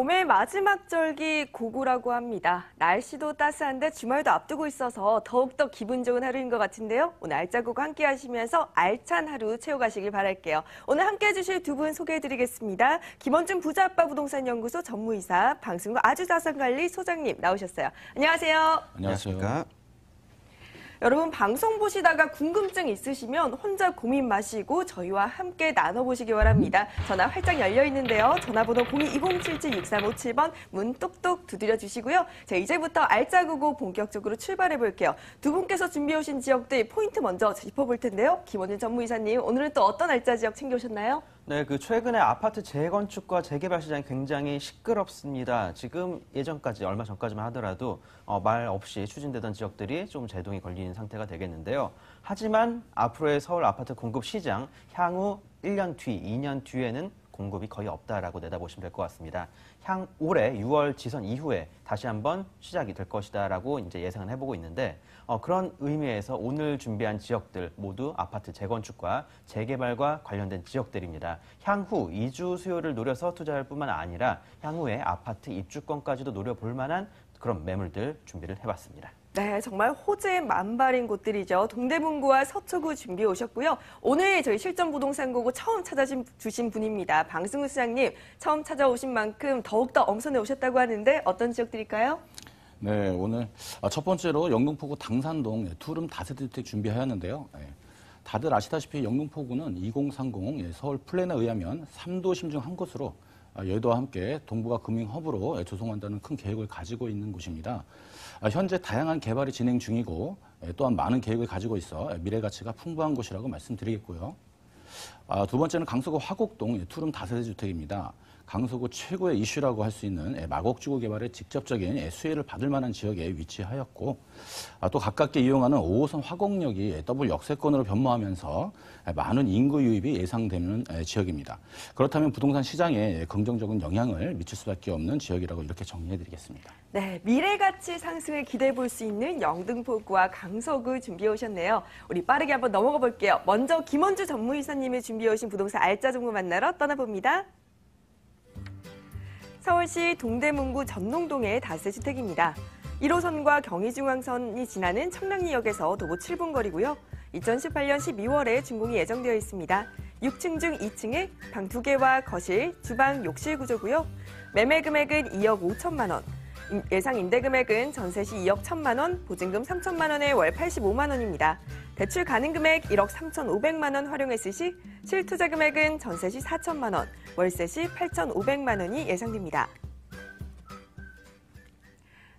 봄의 마지막 절기 고구라고 합니다. 날씨도 따스한데 주말도 앞두고 있어서 더욱더 기분 좋은 하루인 것 같은데요. 오늘 알짜고구 함께 하시면서 알찬 하루 채워가시길 바랄게요. 오늘 함께 해주실 두 분 소개해드리겠습니다. 김원준 부자아빠 부동산 연구소 전무이사, 방송국 아주자산관리 소장님 나오셨어요. 안녕하세요. 안녕하십니까. 여러분 방송 보시다가 궁금증 있으시면 혼자 고민 마시고 저희와 함께 나눠보시기 바랍니다. 전화 활짝 열려 있는데요. 전화번호 02-2077-6357번 문 똑똑 두드려 주시고요. 자, 이제부터 알짜고구 본격적으로 출발해 볼게요. 두 분께서 준비해 오신 지역들 포인트 먼저 짚어볼 텐데요. 김원준 전무이사님, 오늘은 또 어떤 알짜 지역 챙겨오셨나요? 네, 최근에 아파트 재건축과 재개발 시장이 굉장히 시끄럽습니다. 지금 예전까지, 얼마 전까지만 하더라도 말 없이 추진되던 지역들이 좀 제동이 걸리는 상태가 되겠는데요. 하지만 앞으로의 서울 아파트 공급 시장, 향후 1년 뒤, 2년 뒤에는 공급이 거의 없다라고 내다보시면 될 것 같습니다. 올해 6월 지선 이후에 다시 한번 시작이 될 것이다라고 이제 예상을 해보고 있는데, 그런 의미에서 오늘 준비한 지역들 모두 아파트 재건축과 재개발과 관련된 지역들입니다. 향후 이주 수요를 노려서 투자할 뿐만 아니라 향후에 아파트 입주권까지도 노려볼 만한 그런 매물들 준비를 해봤습니다. 네, 정말 호재 만발인 곳들이죠. 동대문구와 서초구 준비해 오셨고요. 오늘 저희 실전부동산고구 처음 찾아주신 분입니다. 방승우 수장님, 처음 찾아오신 만큼 더욱더 엄선해 오셨다고 하는데 어떤 지역들일까요? 네, 오늘 첫 번째로 영등포구 당산동 투룸 다세대 주택 준비하였는데요. 다들 아시다시피 영등포구는 2030 서울 플랜에 의하면 3도심 중 한 곳으로 여의도와 함께 동북아 금융 허브로 조성한다는 큰 계획을 가지고 있는 곳입니다. 현재 다양한 개발이 진행 중이고 또한 많은 계획을 가지고 있어 미래 가치가 풍부한 곳이라고 말씀드리겠고요. 두 번째는 강서구 화곡동 투룸 다세대 주택입니다. 강서구 최고의 이슈라고 할 수 있는 마곡지구 개발의 직접적인 수혜를 받을 만한 지역에 위치하였고, 또 가깝게 이용하는 5호선 화곡역이 더블 역세권으로 변모하면서 많은 인구 유입이 예상되는 지역입니다. 그렇다면 부동산 시장에 긍정적인 영향을 미칠 수밖에 없는 지역이라고 이렇게 정리해드리겠습니다. 네, 미래가치 상승을 기대해 볼 수 있는 영등포구와 강서구 준비해 오셨네요. 우리 빠르게 한번 넘어가 볼게요. 먼저 김원주 전무이사님이 준비해 오신 부동산 알짜 정보 만나러 떠나봅니다. 서울시 동대문구 전농동의 다세주택입니다. 1호선과 경의중앙선이 지나는 청량리역에서 도보 7분 거리고요. 2018년 12월에 준공이 예정되어 있습니다. 6층 중 2층에 방 2개와 거실, 주방, 욕실 구조고요. 매매 금액은 2억 5천만 원. 예상 임대 금액은 전세 시 2억 1천만 원, 보증금 3천만 원에 월 85만 원입니다. 대출 가능 금액 1억 3,500만 원 활용했을 시 실투자 금액은 전세 시 4천만 원, 월세 시 8,500만 원이 예상됩니다.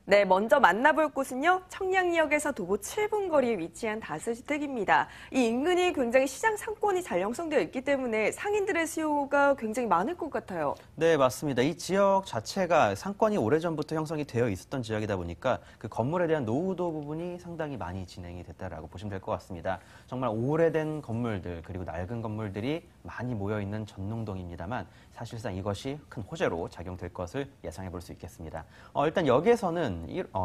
네, 먼저 만나볼 곳은요. 청량리역에서 도보 7분 거리에 위치한 다세주택입니다. 이 인근이 굉장히 시장 상권이 잘 형성되어 있기 때문에 상인들의 수요가 굉장히 많을 것 같아요. 네, 맞습니다. 이 지역 자체가 상권이 오래전부터 형성이 되어 있었던 지역이다 보니까 그 건물에 대한 노후도 부분이 상당히 많이 진행이 됐다라고 보시면 될 것 같습니다. 정말 오래된 건물들 그리고 낡은 건물들이 많이 모여있는 전농동입니다만 사실상 이것이 큰 호재로 작용될 것을 예상해 볼 수 있겠습니다. 일단 여기에서는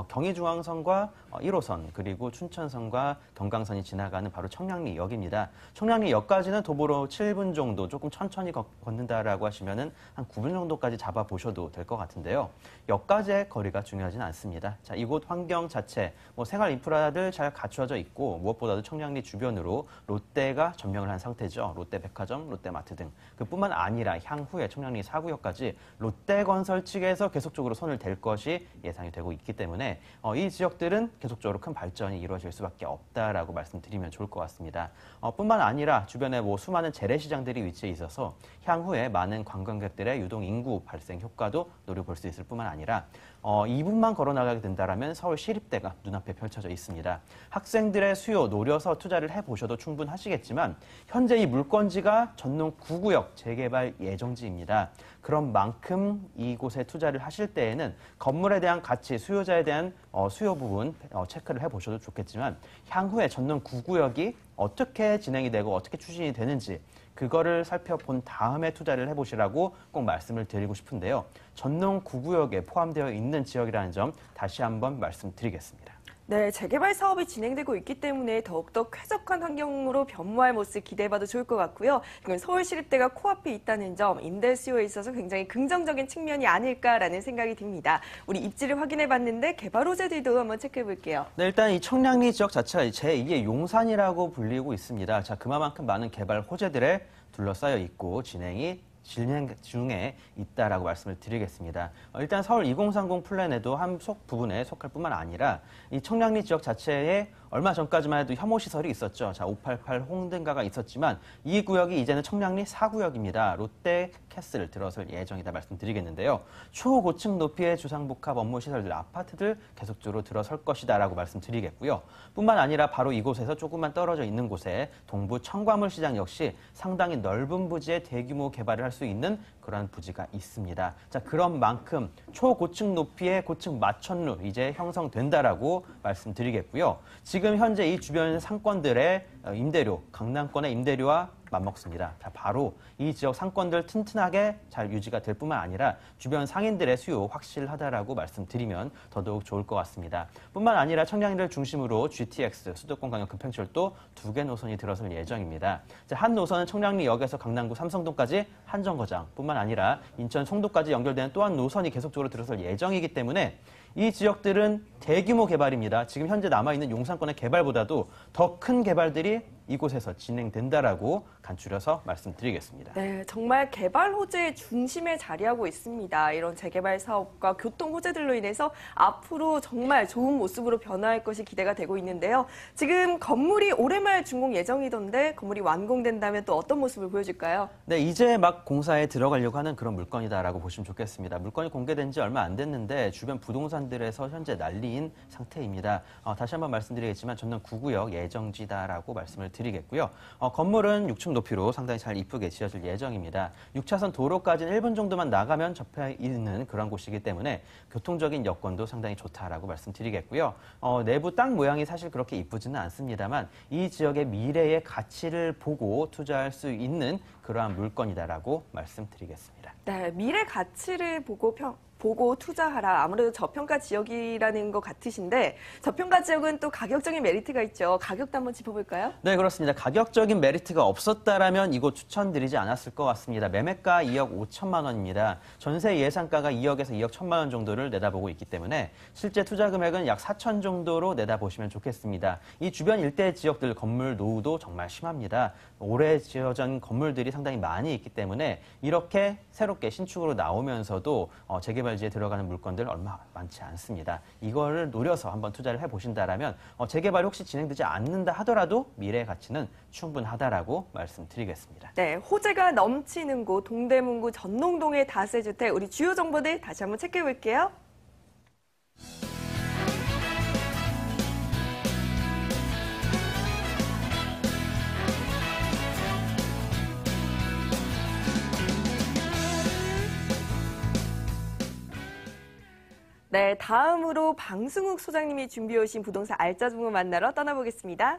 경의중앙선과 1호선 그리고 춘천선과 경강선이 지나가는 바로 청량리역입니다. 청량리역까지는 도보로 7분 정도 조금 천천히 걷는다라고 하시면은 한 9분 정도까지 잡아보셔도 될 것 같은데요. 역까지의 거리가 중요하진 않습니다. 자, 이곳 환경 자체 생활 인프라들 잘 갖춰져 있고 무엇보다도 청량리 주변으로 롯데가 점령을 한 상태죠. 롯데백화점, 롯데마트 등 그뿐만 아니라 향후에 청량리 4구역까지 롯데건설 측에서 계속적으로 손을 댈 것이 예상이 되고 있기 때문에 이 지역들은 계속적으로 큰 발전이 이루어질 수밖에 없다라고 말씀드리면 좋을 것 같습니다. 뿐만 아니라 주변에 수많은 재래시장들이 위치해 있어서 향후에 많은 관광객들의 유동 인구 발생 효과도 노려볼 수 있을 뿐만 아니라 2분만 걸어 나가게 된다면 서울 시립대가 눈앞에 펼쳐져 있습니다. 학생들의 수요 노려서 투자를 해보셔도 충분하시겠지만 현재 이 물건지가 전농 9구역 재개발 예정지입니다. 그런 만큼 이곳에 투자를 하실 때에는 건물에 대한 가치, 수요자에 대한 수요 부분 체크를 해보셔도 좋겠지만 향후에 전농 9구역이 어떻게 진행이 되고 어떻게 추진이 되는지 그거를 살펴본 다음에 투자를 해보시라고 꼭 말씀을 드리고 싶은데요. 전농 9구역에 포함되어 있는 지역이라는 점 다시 한번 말씀드리겠습니다. 네, 재개발 사업이 진행되고 있기 때문에 더욱더 쾌적한 환경으로 변모할 모습 기대해봐도 좋을 것 같고요. 이건 서울시립대가 코앞에 있다는 점, 임대 수요에 있어서 굉장히 긍정적인 측면이 아닐까라는 생각이 듭니다. 우리 입지를 확인해봤는데 개발 호재들도 한번 체크해볼게요. 네, 일단 이 청량리 지역 자체가 제2의 용산이라고 불리고 있습니다. 자, 그만큼 많은 개발 호재들에 둘러싸여 있고 진행 중에 있다라고 말씀을 드리겠습니다. 일단 서울 2030 플랜에도 한 부분에 속할 뿐만 아니라 이 청량리 지역 자체에 얼마 전까지만 해도 혐오 시설이 있었죠. 자, 588 홍등가가 있었지만 이 구역이 이제는 청량리 4구역입니다. 롯데 캐슬 들어설 예정이다 말씀드리겠는데요. 초고층 높이의 주상복합 업무 시설들, 아파트들 계속적으로 들어설 것이다라고 말씀드리겠고요. 뿐만 아니라 바로 이곳에서 조금만 떨어져 있는 곳에 동부 청과물 시장 역시 상당히 넓은 부지의 대규모 개발을 할 수 있는 그런 부지가 있습니다. 자, 그런 만큼 초고층 높이의 고층 마천루 이제 형성된다라고 말씀드리겠고요. 지금 현재 이 주변 상권들의 임대료, 강남권의 임대료와 맞먹습니다. 자, 바로 이 지역 상권들 튼튼하게 잘 유지가 될 뿐만 아니라 주변 상인들의 수요 확실하다라고 말씀드리면 더더욱 좋을 것 같습니다. 뿐만 아니라 청량리를 중심으로 GTX, 수도권 광역 급행철도 2개 노선이 들어설 예정입니다. 자, 한 노선은 청량리역에서 강남구 삼성동까지 한정거장 뿐만 아니라 인천 송도까지 연결되는 또 한 노선이 계속적으로 들어설 예정이기 때문에 이 지역들은 대규모 개발입니다. 지금 현재 남아있는 용산권의 개발보다도 더 큰 개발들이 이곳에서 진행된다라고 간추려서 말씀드리겠습니다. 네, 정말 개발 호재의 중심에 자리하고 있습니다. 이런 재개발 사업과 교통 호재들로 인해서 앞으로 정말 좋은 모습으로 변화할 것이 기대가 되고 있는데요. 지금 건물이 올해 말 준공 예정이던데 건물이 완공된다면 또 어떤 모습을 보여줄까요? 네, 이제 막 공사에 들어가려고 하는 그런 물건이다라고 보시면 좋겠습니다. 물건이 공개된 지 얼마 안 됐는데 주변 부동산들에서 현재 난리인 상태입니다. 다시 한번 말씀드리겠지만 전남 9구역 예정지다라고 말씀을 드리겠고요. 건물은 6층 높이로 상당히 잘 이쁘게 지어질 예정입니다. 6차선 도로까지는 1분 정도만 나가면 접해 있는 그런 곳이기 때문에 교통적인 여건도 상당히 좋다라고 말씀드리겠고요. 내부 땅 모양이 사실 그렇게 이쁘지는 않습니다만 이 지역의 미래의 가치를 보고 투자할 수 있는 그러한 물건이다라고 말씀드리겠습니다. 네, 미래 가치를 보고 투자하라. 아무래도 저평가 지역이라는 것 같으신데 저평가 지역은 또 가격적인 메리트가 있죠. 가격도 한번 짚어볼까요? 네, 그렇습니다. 가격적인 메리트가 없었다라면 이곳 추천드리지 않았을 것 같습니다. 매매가 2억 5천만 원입니다. 전세 예상가가 2억에서 2억 1천만 원 정도를 내다보고 있기 때문에 실제 투자 금액은 약 4천 정도로 내다보시면 좋겠습니다. 이 주변 일대 지역들 건물 노후도 정말 심합니다. 오래 지어진 건물들이 상당히 많이 있기 때문에 이렇게 새롭게 신축으로 나오면서도 재개발지에 들어가는 물건들 얼마 많지 않습니다. 이거를 노려서 한번 투자를 해보신다라면 재개발이 혹시 진행되지 않는다 하더라도 미래의 가치는 충분하다라고 말씀드리겠습니다. 네, 호재가 넘치는 곳 동대문구 전농동의 다세주택 우리 주요 정보들 다시 한번 체크해볼게요. 네, 다음으로 방승욱 소장님이 준비해 오신 부동산 알짜 정보 만나러 떠나보겠습니다.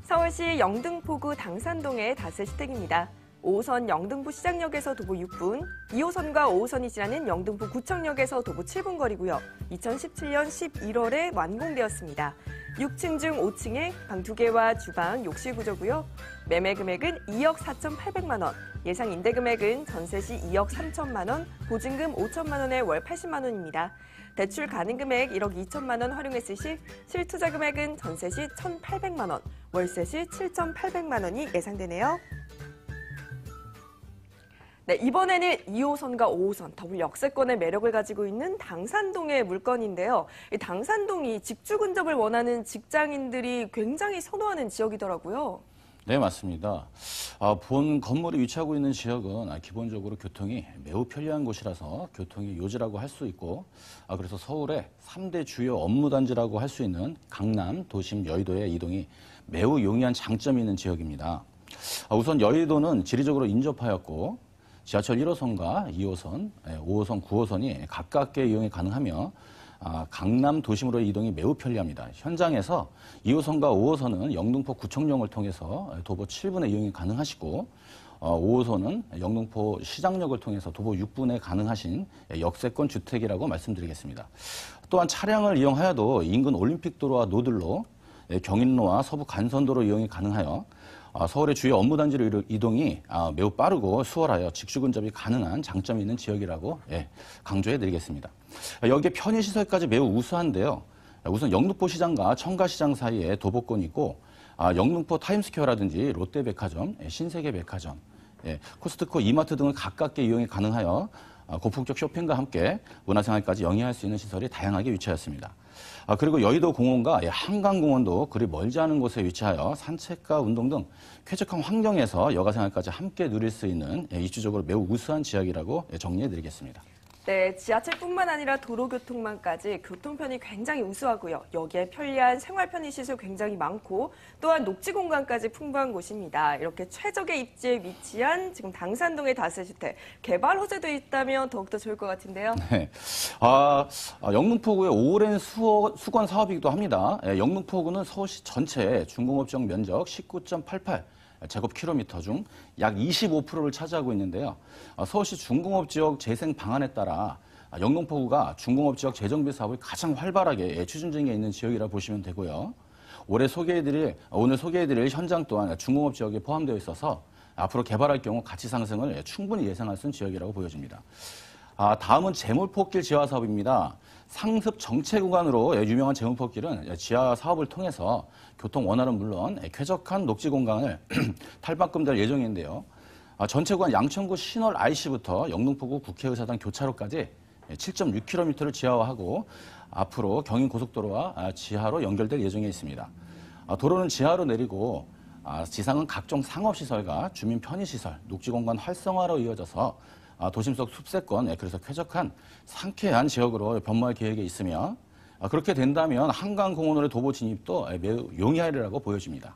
서울시 영등포구 당산동의 다세주택입니다. 5호선 영등포 시장역에서 도보 6분, 2호선과 5호선이 지나는 영등포 구청역에서 도보 7분 거리고요. 2017년 11월에 완공되었습니다. 6층 중 5층에 방 2개와 주방, 욕실 구조고요. 매매 금액은 2억 4,800만 원, 예상 임대 금액은 전세 시 2억 3천만 원, 보증금 5천만 원에 월 80만 원입니다. 대출 가능 금액 1억 2천만 원 활용했을 시 실투자 금액은 전세 시 1,800만 원, 월세 시 7,800만 원이 예상되네요. 네, 이번에는 2호선과 5호선 더블 역세권의 매력을 가지고 있는 당산동의 물건인데요. 이 당산동이 직주 근접을 원하는 직장인들이 굉장히 선호하는 지역이더라고요. 네, 맞습니다. 본 건물이 위치하고 있는 지역은 기본적으로 교통이 매우 편리한 곳이라서 교통이 요지라고 할 수 있고, 그래서 서울의 3대 주요 업무단지라고 할 수 있는 강남, 도심, 여의도의 이동이 매우 용이한 장점이 있는 지역입니다. 우선 여의도는 지리적으로 인접하였고, 지하철 1호선과 2호선, 5호선, 9호선이 가깝게 이용이 가능하며 강남 도심으로의 이동이 매우 편리합니다. 현장에서 2호선과 5호선은 영등포 구청역을 통해서 도보 7분의 이용이 가능하시고 5호선은 영등포 시장역을 통해서 도보 6분에 가능하신 역세권 주택이라고 말씀드리겠습니다. 또한 차량을 이용하여도 인근 올림픽도로와 노들로, 경인로와 서부 간선도로 이용이 가능하여 서울의 주요 업무단지로 이동이 매우 빠르고 수월하여 직주근접이 가능한 장점이 있는 지역이라고 강조해드리겠습니다. 여기에 편의시설까지 매우 우수한데요. 우선 영등포 시장과 청가시장 사이에 도보권이 있고 영등포 타임스퀘어라든지 롯데백화점, 신세계백화점, 코스트코, 이마트 등을 가깝게 이용이 가능하여 고품격 쇼핑과 함께 문화생활까지 영위할 수 있는 시설이 다양하게 위치하였습니다. 그리고 여의도 공원과 한강공원도 그리 멀지 않은 곳에 위치하여 산책과 운동 등 쾌적한 환경에서 여가생활까지 함께 누릴 수 있는 입지적으로 매우 우수한 지역이라고 정리해드리겠습니다. 네, 지하철뿐만 아니라 도로교통망까지 교통편이 굉장히 우수하고요. 여기에 편리한 생활 편의시설 굉장히 많고 또한 녹지공간까지 풍부한 곳입니다. 이렇게 최적의 입지에 위치한 지금 당산동의 다세주택 개발 호재도 있다면 더욱더 좋을 것 같은데요. 네, 영등포구의 오랜 수건 사업이기도 합니다. 영등포구는 서울시 전체 중공업지역 면적 19.88 제곱킬로미터 중 약 25%를 차지하고 있는데요. 서울시 중공업지역 재생 방안에 따라 영등포구가 중공업지역 재정비 사업을 가장 활발하게 추진 중에 있는 지역이라 보시면 되고요. 오늘 소개해드릴 현장 또한 중공업지역에 포함되어 있어서 앞으로 개발할 경우 가치 상승을 충분히 예상할 수 있는 지역이라고 보여집니다. 다음은 재물포길 지하 사업입니다. 상습 정체 구간으로 유명한 재물포길은 지하 사업을 통해서 교통 원활은 물론 쾌적한 녹지 공간을 탈바꿈될 예정인데요. 전체 구간 양천구 신월 IC부터 영등포구 국회의사당 교차로까지 7.6km를 지하화하고 앞으로 경인고속도로와 지하로 연결될 예정에 있습니다. 도로는 지하로 내리고 지상은 각종 상업시설과 주민 편의시설, 녹지공간 활성화로 이어져서 도심 속 숲세권, 그래서 쾌적한 상쾌한 지역으로 변모할 계획에 있으며 그렇게 된다면 한강공원으로의 도보 진입도 매우 용이하리라고 보여집니다.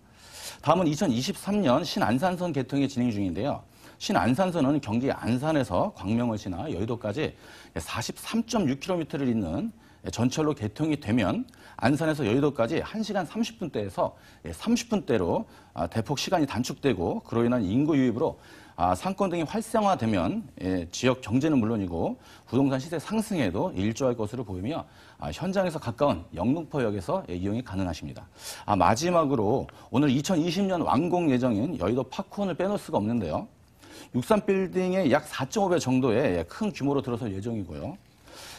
다음은 2023년 신안산선 개통이 진행 중인데요. 신안산선은 경기 안산에서 광명을 지나 여의도까지 43.6km를 잇는 전철로 개통이 되면 안산에서 여의도까지 1시간 30분대에서 30분대로 대폭 시간이 단축되고 그로 인한 인구 유입으로 상권 등이 활성화되면 지역 경제는 물론이고 부동산 시세 상승에도 일조할 것으로 보이며 현장에서 가까운 영등포역에서 이용이 가능하십니다. 마지막으로 오늘 2020년 완공 예정인 여의도 파크원을 빼놓을 수가 없는데요. 63빌딩의 약 4.5배 정도의 큰 규모로 들어설 예정이고요.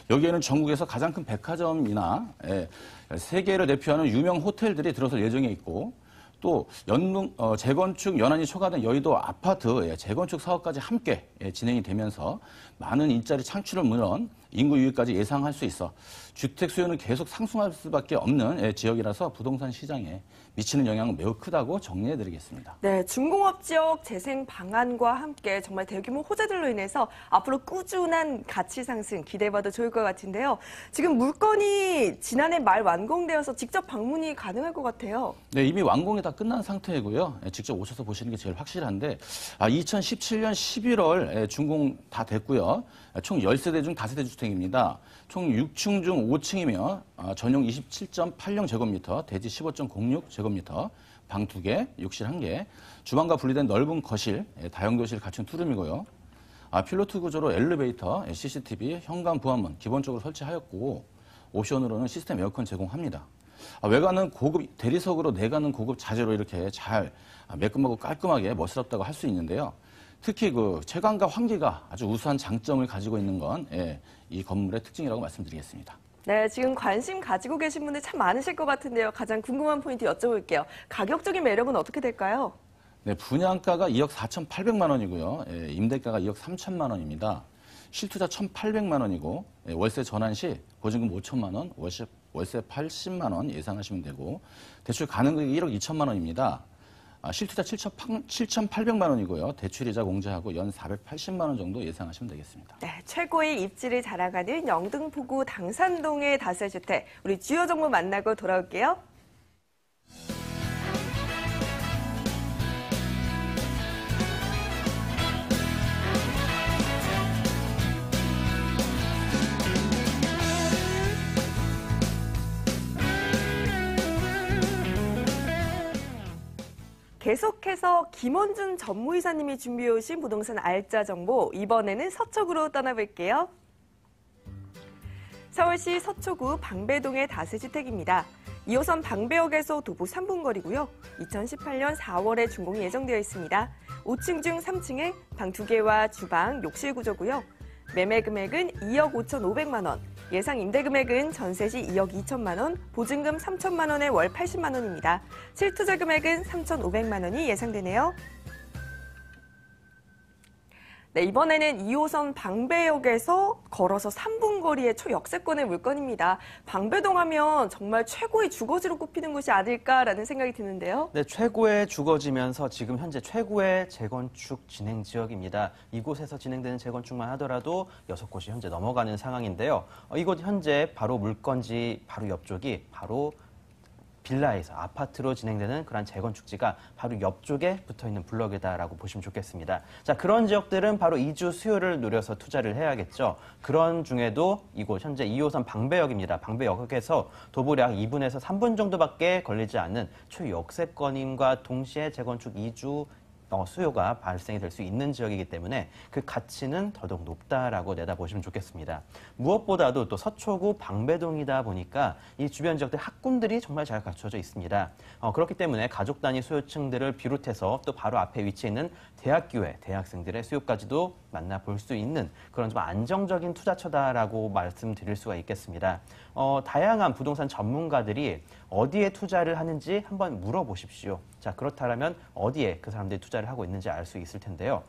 여기에는 전국에서 가장 큰 백화점이나 세계를 대표하는 유명 호텔들이 들어설 예정에 있고 또 재건축 연한이 초과된 여의도 아파트 재건축 사업까지 함께 진행이 되면서 많은 일자리 창출을 물론 인구 유입까지 예상할 수 있어 주택 수요는 계속 상승할 수밖에 없는 지역이라서 부동산 시장에 미치는 영향은 매우 크다고 정리해드리겠습니다. 네, 중공업 지역 재생 방안과 함께 정말 대규모 호재들로 인해서 앞으로 꾸준한 가치 상승 기대해봐도 좋을 것 같은데요. 지금 물건이 지난해 말 완공되어서 직접 방문이 가능할 것 같아요. 네, 이미 완공이 다 끝난 상태이고요. 직접 오셔서 보시는 게 제일 확실한데 2017년 11월 준공 다 됐고요. 총 10세대 중 5세대 주택입니다. 총 6층 중 5층이며 전용 27.80제곱미터, 대지 15.06제곱미터, 방 2개, 욕실 1개, 주방과 분리된 넓은 거실, 다용도실 갖춘 투룸이고요. 필로트 구조로 엘리베이터, CCTV, 현관 보안문 기본적으로 설치하였고 옵션으로는 시스템 에어컨 제공합니다. 외관은 고급 대리석으로 내가는 고급 자재로 이렇게 잘 매끈하고 깔끔하게 멋스럽다고 할 수 있는데요. 특히 그 채광과 환기가 아주 우수한 장점을 가지고 있는 건 이 건물의 특징이라고 말씀드리겠습니다. 네, 지금 관심 가지고 계신 분들 참 많으실 것 같은데요. 가장 궁금한 포인트 여쭤볼게요. 가격적인 매력은 어떻게 될까요? 네, 분양가가 2억 4,800만 원이고요. 임대가가 2억 3천만 원입니다. 실투자 1,800만 원이고 월세 전환 시 보증금 5천만 원, 월세 80만 원 예상하시면 되고 대출 가능금이 1억 2천만 원입니다. 실투자 7,800만 원이고요. 대출이자 공제하고 연 480만 원 정도 예상하시면 되겠습니다. 네, 최고의 입지를 자랑하는 영등포구 당산동의 다세주택. 우리 주요 정보 만나고 돌아올게요. 계속해서 김원준 전무이사님이 준비해 오신 부동산 알짜 정보, 이번에는 서초구로 떠나볼게요. 서울시 서초구 방배동의 다세주택입니다. 2호선 방배역에서 도보 3분 거리고요. 2018년 4월에 준공이 예정되어 있습니다. 5층 중 3층에 방 2개와 주방, 욕실 구조고요. 매매 금액은 2억 5,500만 원, 예상 임대 금액은 전세 시 2억 2천만 원, 보증금 3천만 원에 월 80만 원입니다. 실투자 금액은 3,500만 원이 예상되네요. 네, 이번에는 2호선 방배역에서 걸어서 3분 거리의 초역세권의 물건입니다. 방배동 하면 정말 최고의 주거지로 꼽히는 곳이 아닐까라는 생각이 드는데요. 네, 최고의 주거지면서 지금 현재 최고의 재건축 진행 지역입니다. 이곳에서 진행되는 재건축만 하더라도 6곳이 현재 넘어가는 상황인데요. 이곳 현재 바로 물건지 바로 옆쪽이 바로 빌라에서 아파트로 진행되는 그런 재건축지가 바로 옆쪽에 붙어있는 블럭이다라고 보시면 좋겠습니다. 자, 그런 지역들은 바로 이주 수요를 노려서 투자를 해야겠죠. 그런 중에도 이곳 현재 2호선 방배역입니다. 방배역에서 도보 약 2분에서 3분 정도밖에 걸리지 않는 초역세권임과 동시에 재건축 이주 수요가 발생이 될 수 있는 지역이기 때문에 그 가치는 더더욱 높다라고 내다보시면 좋겠습니다. 무엇보다도 또 서초구 방배동이다 보니까 이 주변 지역들 학군들이 정말 잘 갖춰져 있습니다. 그렇기 때문에 가족 단위 수요층들을 비롯해서 또 바로 앞에 위치해 있는 대학교의 대학생들의 수요까지도 만나볼 수 있는 그런 좀 안정적인 투자처다라고 말씀드릴 수가 있겠습니다. 다양한 부동산 전문가들이 어디에 투자를 하는지 한번 물어보십시오. 자, 그렇다면 어디에 그 사람들이 투자를 하고 있는지 알 수 있을 텐데요.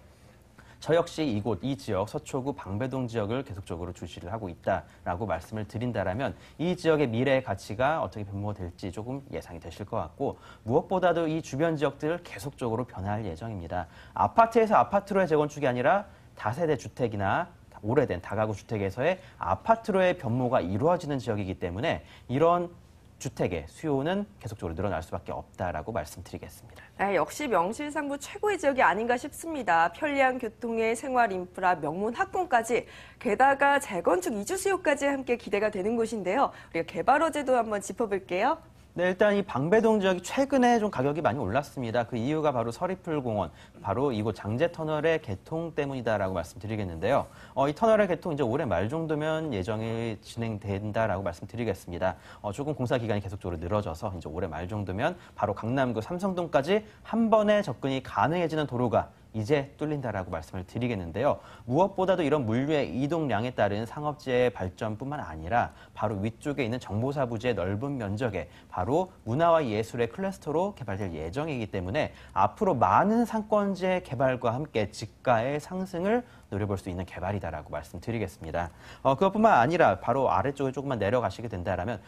저 역시 이 지역, 서초구 방배동 지역을 계속적으로 주시를 하고 있다라고 말씀을 드린다라면 이 지역의 미래의 가치가 어떻게 변모될지 조금 예상이 되실 것 같고 무엇보다도 이 주변 지역들을 계속적으로 변화할 예정입니다. 아파트에서 아파트로의 재건축이 아니라 다세대 주택이나 오래된 다가구 주택에서의 아파트로의 변모가 이루어지는 지역이기 때문에 이런 주택의 수요는 계속적으로 늘어날 수밖에 없다라고 말씀드리겠습니다. 역시 명실상부 최고의 지역이 아닌가 싶습니다. 편리한 교통의 생활 인프라, 명문 학군까지 게다가 재건축 이주 수요까지 함께 기대가 되는 곳인데요. 우리가 개발 호재도 한번 짚어볼게요. 네, 일단 이 방배동 지역이 최근에 좀 가격이 많이 올랐습니다. 그 이유가 바로 서리풀공원, 바로 이곳 장제터널의 개통 때문이다라고 말씀드리겠는데요. 이 터널의 개통 이제 올해 말 정도면 예정이 진행된다라고 말씀드리겠습니다. 조금 공사 기간이 계속적으로 늘어져서 이제 올해 말 정도면 바로 강남구 삼성동까지 한 번에 접근이 가능해지는 도로가 이제 뚫린다라고 말씀을 드리겠는데요. 무엇보다도 이런 물류의 이동량에 따른 상업지의 발전뿐만 아니라 바로 위쪽에 있는 정보사 부지의 넓은 면적에 바로 문화와 예술의 클러스터로 개발될 예정이기 때문에 앞으로 많은 상권지의 개발과 함께 지가의 상승을 노려볼 수 있는 개발이다라고 말씀드리겠습니다. 그것뿐만 아니라 바로 아래쪽에 조금만 내려가시게 된다면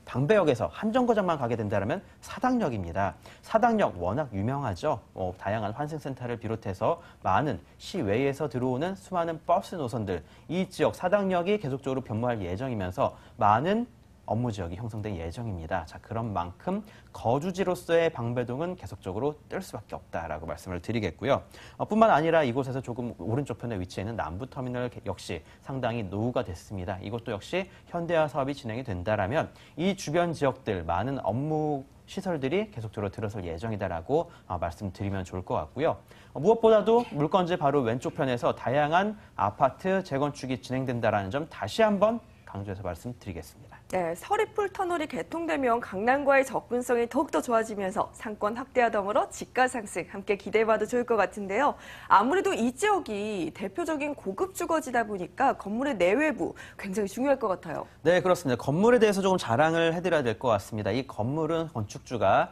방배역에서 한 정거장만 가게 된다면 사당역입니다. 사당역 워낙 유명하죠. 다양한 환승센터를 비롯해서 많은 시외에서 들어오는 수많은 버스 노선들, 이 지역 사당역이 계속적으로 변모할 예정이면서 많은 업무 지역이 형성될 예정입니다. 자, 그런 만큼 거주지로서의 방배동은 계속적으로 뜰 수밖에 없다라고 말씀을 드리겠고요. 뿐만 아니라 이곳에서 조금 오른쪽 편에 위치해 있는 남부터미널 역시 상당히 노후가 됐습니다. 이것도 역시 현대화 사업이 진행이 된다라면 이 주변 지역들 많은 업무 시설들이 계속적으로 들어설 예정이다라고 말씀드리면 좋을 것 같고요. 무엇보다도 물건지 바로 왼쪽 편에서 다양한 아파트 재건축이 진행된다라는 점 다시 한번 강조해서 말씀드리겠습니다. 네, 서리풀 터널이 개통되면 강남과의 접근성이 더욱더 좋아지면서 상권 확대와 더불어 집가 상승 함께 기대해봐도 좋을 것 같은데요. 아무래도 이 지역이 대표적인 고급 주거지다 보니까 건물의 내외부 굉장히 중요할 것 같아요. 네, 그렇습니다. 건물에 대해서 조금 자랑을 해드려야 될 것 같습니다. 이 건물은 건축주가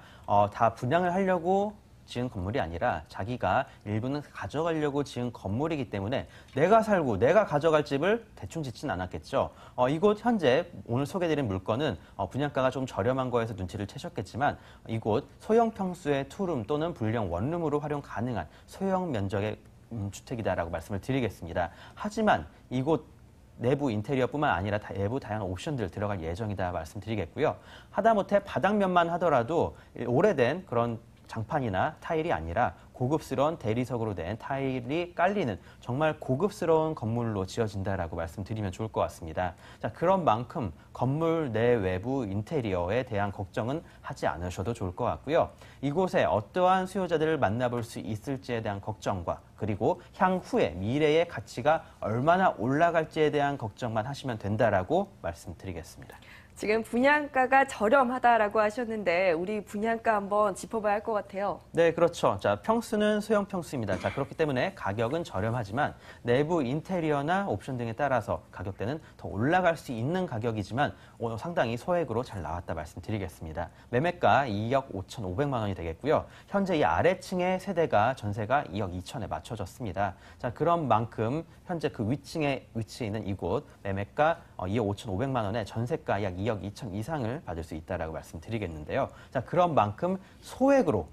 다 분양을 하려고 지은 건물이 아니라 자기가 일부는 가져가려고 지은 건물이기 때문에 내가 살고 내가 가져갈 집을 대충 짓진 않았겠죠. 이곳 현재 오늘 소개드린 물건은 분양가가 좀 저렴한 거에서 눈치를 채셨겠지만 이곳 소형 평수의 투룸 또는 불량 원룸으로 활용 가능한 소형 면적의 주택이다라고 말씀을 드리겠습니다. 하지만 이곳 내부 인테리어뿐만 아니라 외부 다양한 옵션들 들어갈 예정이다 말씀드리겠고요. 하다못해 바닥면만 하더라도 오래된 그런 장판이나 타일이 아니라 고급스러운 대리석으로 된 타일이 깔리는 정말 고급스러운 건물로 지어진다라고 말씀드리면 좋을 것 같습니다. 자, 그런 만큼 건물 내 외부 인테리어에 대한 걱정은 하지 않으셔도 좋을 것 같고요. 이곳에 어떠한 수요자들을 만나볼 수 있을지에 대한 걱정과 그리고 향후에 미래의 가치가 얼마나 올라갈지에 대한 걱정만 하시면 된다라고 말씀드리겠습니다. 지금 분양가가 저렴하다라고 하셨는데 우리 분양가 한번 짚어봐야 할 것 같아요. 네, 그렇죠. 자, 평수는 소형 평수입니다. 자, 그렇기 때문에 가격은 저렴하지만 내부 인테리어나 옵션 등에 따라서 가격대는 더 올라갈 수 있는 가격이지만 상당히 소액으로 잘 나왔다 말씀드리겠습니다. 매매가 2억 5,500만 원이 되겠고요. 현재 이 아래층의 세대가 전세가 2억 2천에 맞춰졌습니다. 자, 그런 만큼 현재 그 위층에 위치해 있는 이곳 매매가 2억 5,500만 원에 전세가 약 2억 2천 이상을 받을 수 있다라고 말씀드리겠는데요. 자, 그런 만큼 소액으로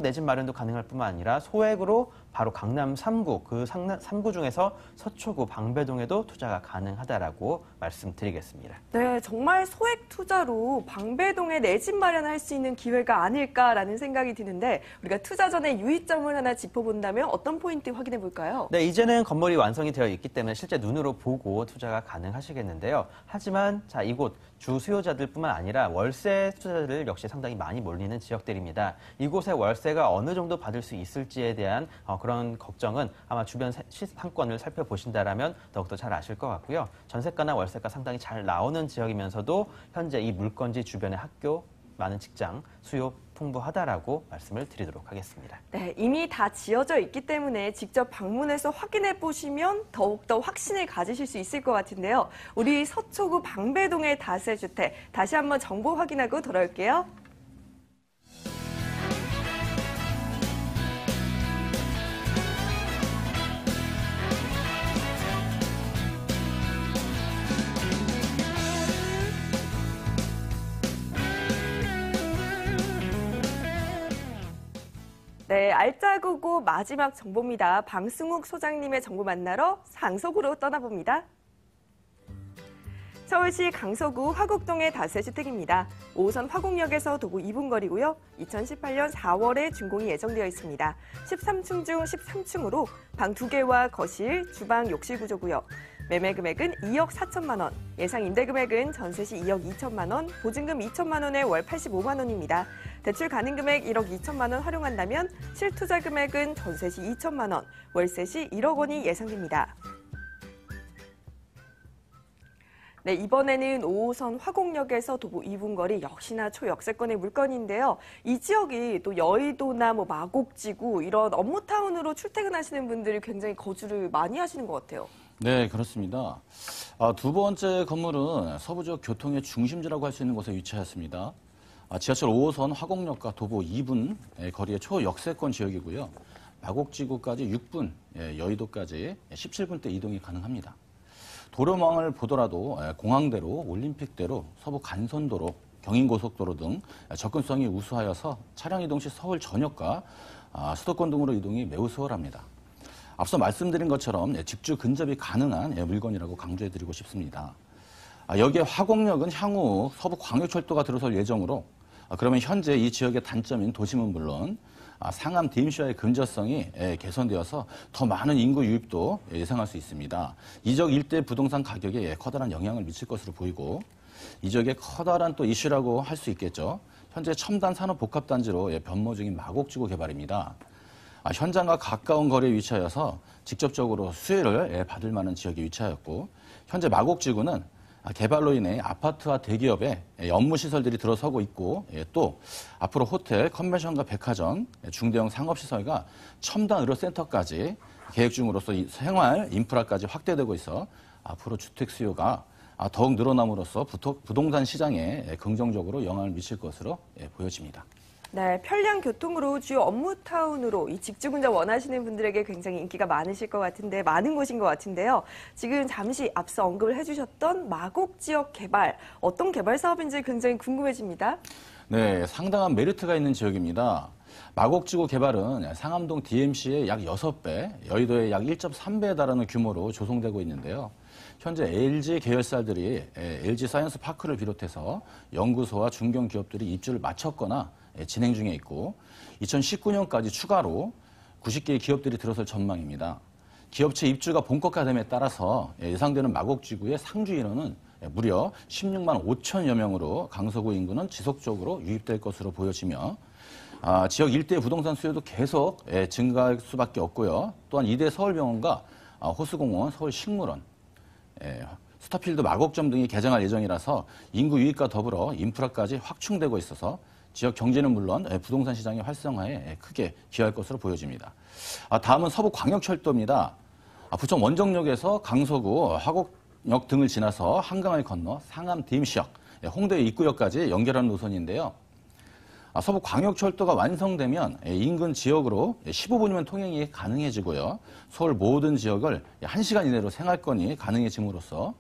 내 집 마련도 가능할 뿐만 아니라 소액으로 바로 강남 3구, 그 3구 중에서 서초구 방배동에도 투자가 가능하다라고 말씀드리겠습니다. 네, 정말 소액 투자로 방배동에 내 집 마련할 수 있는 기회가 아닐까라는 생각이 드는데 우리가 투자 전에 유의점을 하나 짚어본다면 어떤 포인트 확인해 볼까요? 네, 이제는 건물이 완성이 되어 있기 때문에 실제 눈으로 보고 투자가 가능하시겠는데요. 하지만 자, 이곳 주 수요자들뿐만 아니라 월세 투자자들 역시 상당히 많이 몰리는 지역들입니다. 이곳의 월세가 어느 정도 받을 수 있을지에 대한 그런 걱정은 아마 주변 상권을 살펴보신다라면 더욱더 잘 아실 것 같고요. 전세가나 월세가 상당히 잘 나오는 지역이면서도 현재 이 물건지 주변의 학교, 많은 직장, 수요 풍부하다라고 말씀을 드리도록 하겠습니다. 네, 이미 다 지어져 있기 때문에 직접 방문해서 확인해 보시면 더욱더 확신을 가지실 수 있을 것 같은데요. 우리 서초구 방배동의 다세주택 다시 한번 정보 확인하고 돌아올게요. 네, 알짜구구 마지막 정보입니다. 방승욱 소장님의 정보 만나러 강서구로 떠나봅니다. 서울시 강서구 화곡동의 다세주택입니다. 5호선 화곡역에서 도보 2분 거리고요. 2018년 4월에 준공이 예정되어 있습니다. 13층 중 13층으로 방 2개와 거실, 주방, 욕실 구조고요. 매매 금액은 2억 4천만 원, 예상 임대 금액은 전세 시 2억 2천만 원, 보증금 2천만 원에 월 85만 원입니다. 대출 가능 금액 1억 2천만 원 활용한다면 실투자 금액은 전세 시 2천만 원, 월세 시 1억 원이 예상됩니다. 네, 이번에는 5호선 화곡역에서 도보 2분 거리 역시나 초역세권의 물건인데요. 이 지역이 또 여의도나 마곡지구 이런 업무타운으로 출퇴근하시는 분들이 굉장히 거주를 많이 하시는 것 같아요. 네, 그렇습니다. 두 번째 건물은 서부 지역 교통의 중심지라고 할 수 있는 곳에 위치하였습니다. 지하철 5호선 화곡역과 도보 2분 거리의 초역세권 지역이고요. 마곡지구까지 6분, 여의도까지 17분 대 이동이 가능합니다. 도로망을 보더라도 공항대로, 올림픽대로, 서부 간선도로, 경인고속도로 등 접근성이 우수하여서 차량 이동 시 서울 전역과 수도권 등으로 이동이 매우 수월합니다. 앞서 말씀드린 것처럼 직주 근접이 가능한 물건이라고 강조해드리고 싶습니다. 여기에 화곡역은 향후 서부 광역철도가 들어설 예정으로 그러면 현재 이 지역의 단점인 도심은 물론 상암 DMC와의 근접성이 개선되어서 더 많은 인구 유입도 예상할 수 있습니다. 이 지역 일대 부동산 가격에 커다란 영향을 미칠 것으로 보이고 이 지역의 커다란 또 이슈라고 할 수 있겠죠. 현재 첨단 산업 복합단지로 변모 중인 마곡지구 개발입니다. 현장과 가까운 거리에 위치하여서 직접적으로 수혜를 받을 만한 지역에 위치하였고 현재 마곡지구는 개발로 인해 아파트와 대기업의 업무 시설들이 들어서고 있고 또 앞으로 호텔, 컨벤션과 백화점, 중대형 상업시설과 첨단 의료센터까지 계획 중으로서 생활 인프라까지 확대되고 있어 앞으로 주택 수요가 더욱 늘어남으로써 부동산 시장에 긍정적으로 영향을 미칠 것으로 보여집니다. 네, 편리한 교통으로 주요 업무타운으로 이 직주근접 원하시는 분들에게 굉장히 인기가 많으실 것 같은데 많은 곳인 것 같은데요. 지금 잠시 앞서 언급을 해주셨던 마곡 지역 개발, 어떤 개발 사업인지 굉장히 궁금해집니다. 네, 상당한 메리트가 있는 지역입니다. 마곡지구 개발은 상암동 DMC의 약 6배, 여의도의 약 1.3배에 달하는 규모로 조성되고 있는데요. 현재 LG 계열사들이 LG 사이언스 파크를 비롯해서 연구소와 중견기업들이 입주를 마쳤거나 진행 중에 있고 2019년까지 추가로 90개의 기업들이 들어설 전망입니다. 기업체 입주가 본격화됨에 따라서 예상되는 마곡지구의 상주 인원은 무려 16만 5천여 명으로 강서구 인구는 지속적으로 유입될 것으로 보여지며 지역 일대의 부동산 수요도 계속 증가할 수밖에 없고요. 또한 이대 서울병원과 호수공원, 서울식물원, 스타필드 마곡점 등이 개장할 예정이라서 인구 유입과 더불어 인프라까지 확충되고 있어서 지역 경제는 물론 부동산 시장의 활성화에 크게 기여할 것으로 보여집니다. 다음은 서부광역철도입니다. 부천 원정역에서 강서구 화곡역 등을 지나서 한강을 건너 상암 DMC역, 홍대 입구역까지 연결하는 노선인데요. 서부광역철도가 완성되면 인근 지역으로 15분이면 통행이 가능해지고요. 서울 모든 지역을 1시간 이내로 생활권이 가능해짐으로써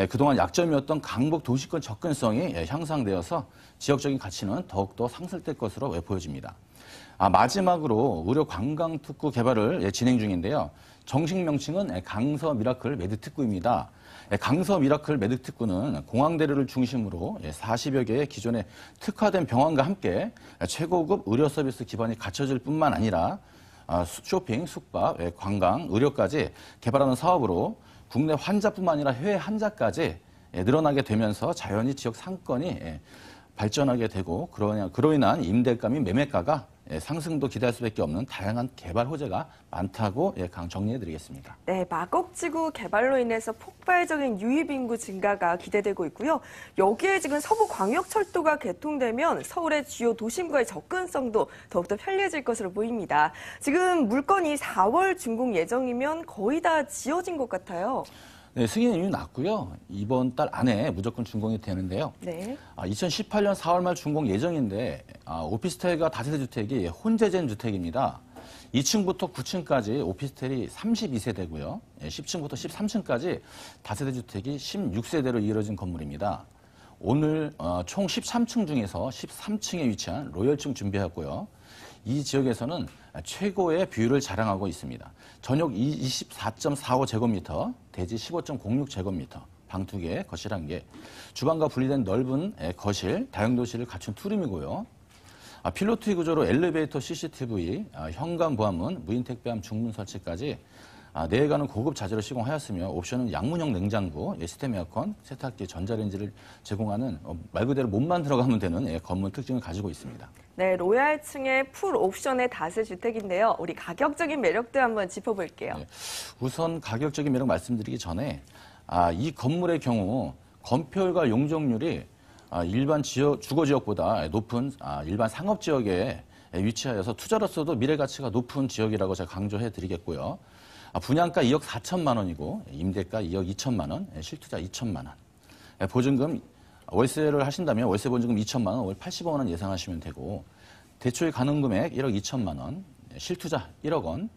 그동안 약점이었던 강북 도시권 접근성이 향상되어서 지역적인 가치는 더욱더 상승될 것으로 보여집니다. 마지막으로 의료 관광 특구 개발을 진행 중인데요. 정식 명칭은 강서 미라클 메드특구입니다. 강서 미라클 메드특구는 공항대로를 중심으로 40여 개의 기존의 특화된 병원과 함께 최고급 의료 서비스 기반이 갖춰질 뿐만 아니라 쇼핑, 숙박, 관광, 의료까지 개발하는 사업으로 국내 환자뿐만 아니라 해외 환자까지 늘어나게 되면서 자연히 지역 상권이 발전하게 되고 그로 인한 임대가 및 매매가가 상승도 기대할 수밖에 없는 다양한 개발 호재가 많다고 정리해드리겠습니다. 네, 마곡지구 개발로 인해서 폭발적인 유입 인구 증가가 기대되고 있고요. 여기에 지금 서부광역철도가 개통되면 서울의 주요 도심과의 접근성도 더욱더 편리해질 것으로 보입니다. 지금 물건이 4월 준공 예정이면 거의 다 지어진 것 같아요. 네, 승인은 이미 났고요. 이번 달 안에 무조건 준공이 되는데요. 네. 2018년 4월 말 준공 예정인데 오피스텔과 다세대 주택이 혼재된 주택입니다. 2층부터 9층까지 오피스텔이 32세대고요. 10층부터 13층까지 다세대 주택이 16세대로 이루어진 건물입니다. 오늘 총 13층 중에서 13층에 위치한 로열층 준비했고요. 이 지역에서는 최고의 뷰를 자랑하고 있습니다. 전역 24.45제곱미터, 대지 15.06제곱미터, 방 2개, 거실 1개, 주방과 분리된 넓은 거실, 다용도실을 갖춘 투룸이고요. 필로티 구조로 엘리베이터, CCTV, 현관 보안문, 무인 택배함 중문 설치까지 내외가는 고급 자재로 시공하였으며 옵션은 양문형 냉장고, 시스템 에어컨, 세탁기, 전자레인지를 제공하는 말 그대로 몸만 들어가면 되는 건물 특징을 가지고 있습니다. 네, 로얄층의 풀 옵션의 다세 주택인데요. 우리 가격적인 매력도 한번 짚어볼게요. 네, 우선 가격적인 매력 말씀드리기 전에 이 건물의 경우 건폐율과 용적률이 일반 주거 지역보다 높은 일반 상업 지역에 위치하여서 투자로서도 미래 가치가 높은 지역이라고 제가 강조해 드리겠고요. 분양가 2억 4천만 원이고 임대가 2억 2천만 원, 실투자 2천만 원. 보증금 월세를 하신다면 월세 보증금 2천만 원, 월 80억 원 예상하시면 되고 대출 가능 금액 1억 2천만 원, 실투자 1억 원,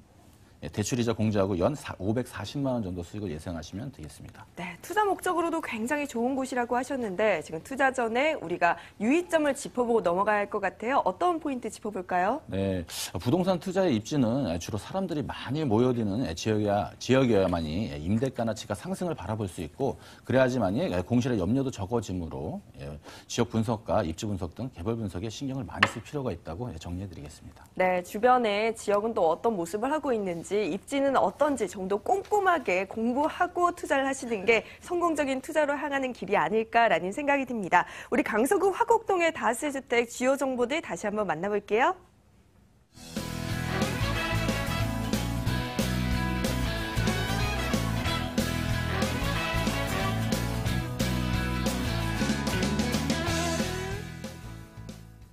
대출이자 공제하고 연 540만 원 정도 수익을 예상하시면 되겠습니다. 네, 투자 목적으로도 굉장히 좋은 곳이라고 하셨는데 지금 투자 전에 우리가 유의점을 짚어보고 넘어가야 할 것 같아요. 어떤 포인트 짚어볼까요? 네, 부동산 투자의 입지는 주로 사람들이 많이 모여드는 지역이어야만이 임대가나 지가 상승을 바라볼 수 있고 그래야지만이 공실의 염려도 적어지므로 지역 분석과 입지 분석 등 개발 분석에 신경을 많이 쓸 필요가 있다고 정리해드리겠습니다. 네, 주변에 지역은 또 어떤 모습을 하고 있는지 입지는 어떤지 좀 더 꼼꼼하게 공부하고 투자를 하시는 게 성공적인 투자로 향하는 길이 아닐까라는 생각이 듭니다. 우리 강서구 화곡동의 다세주택 주요 정보들 다시 한번 만나볼게요.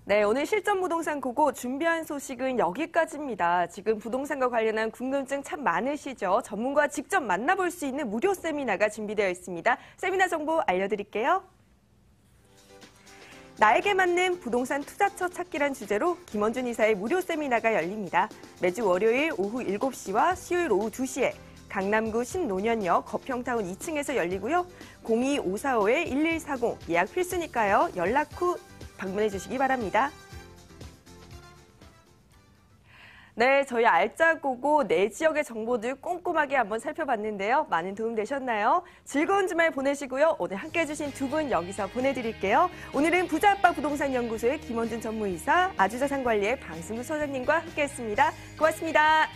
네, 오늘 실전 부동산 고고 준비한 소식은 여기까지입니다. 지금 부동산과 관련한 궁금증 참 많으시죠? 전문가 직접 만나볼 수 있는 무료 세미나가 준비되어 있습니다. 세미나 정보 알려드릴게요. 나에게 맞는 부동산 투자처 찾기란 주제로 김원준 이사의 무료 세미나가 열립니다. 매주 월요일 오후 7시와 수요일 오후 2시에 강남구 신논현역 거평타운 2층에서 열리고요. 02545-1140 예약 필수니까요. 연락 후 방문해 주시기 바랍니다. 네, 저희 알짜고고 내 지역의 정보들 꼼꼼하게 한번 살펴봤는데요. 많은 도움 되셨나요? 즐거운 주말 보내시고요. 오늘 함께해 주신 두 분 여기서 보내드릴게요. 오늘은 부자아빠 부동산 연구소의 김원준 전무이사, 아주자산관리의 방승우 소장님과 함께했습니다. 고맙습니다.